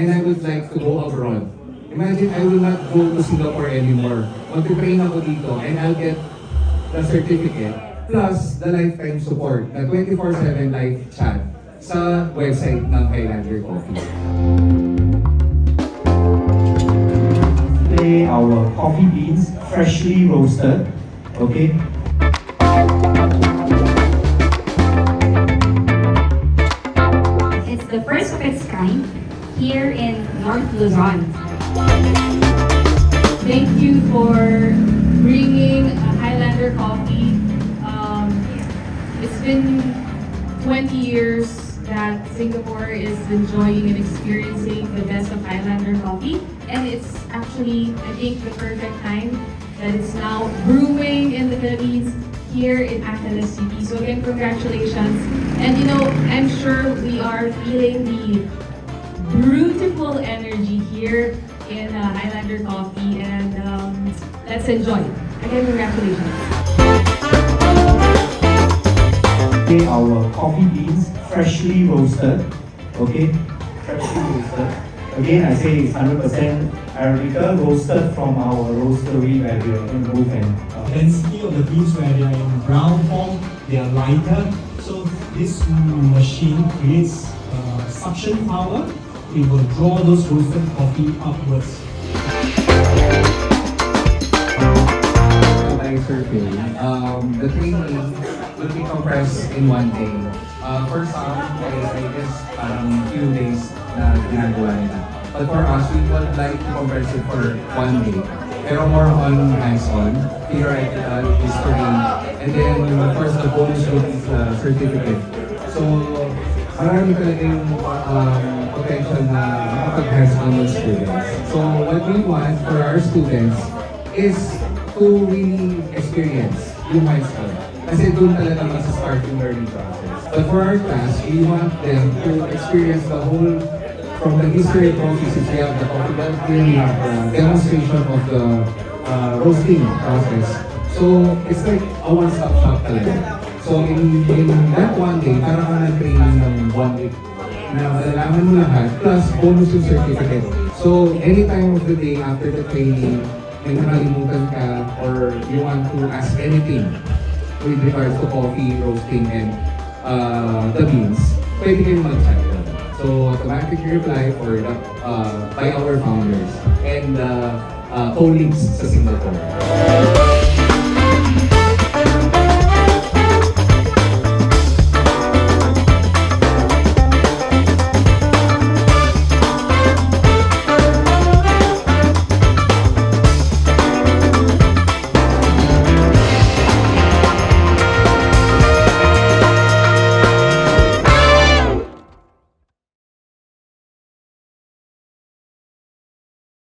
and I would like to go abroad. Imagine, I will not go to Singapore anymore. Mag-train ako dito and I'll get the certificate plus the lifetime support na 24/7 live chat sa website ng Highlander Coffee. Today, our coffee beans freshly roasted, okay? It's the first of its kind here in North Luzon. Thank you for bringing Highlander Coffee. It's been 20 years that Singapore is enjoying and experiencing the best of Highlander Coffee. And it's actually, I think, the perfect time that it's now brewing in the Philippines here in Angeles City. So again, congratulations. And you know, I'm sure we are feeling the beautiful energy here in Highlander Coffee, and let's enjoy. Again, congratulations. Okay, our coffee beans freshly roasted, okay? Freshly roasted. Again, I say it's 100% Arabica roasted from our roastery where we are in Wuhan. Density of the beans where they are in brown form, they are lighter. So this machine creates suction power. It will draw those roasted coffee upwards. By survey, the training will be compressed in one day. For some, I guess few days na ginagawa nila. But for us, we would like to compress it for one day. Pero more on hands-on, theoretical, history, and then of course the bonus will be certificate. So, marami talaga yung potential na makapag-hands-on with students. So what we want for our students is to really experience yung hands-on. Kasi doon talaga mas-start yung learning process. But for our class, we want them to experience the whole, from the history processes. We have the coffee belting, we have the demonstration of the roasting process. So it's like a one-stop shop talaga. So in that one day, parang ka nag-training ng 1 week na malalaman mo lahat, plus bonus yung certificate. So any time of the day after the training, may nakalimutan ka or you want to ask anything with regards to coffee, roasting, and the beans, pwede kayong mag-chat doon. So automatic reply for the, by our founders and colleagues sa Singapore.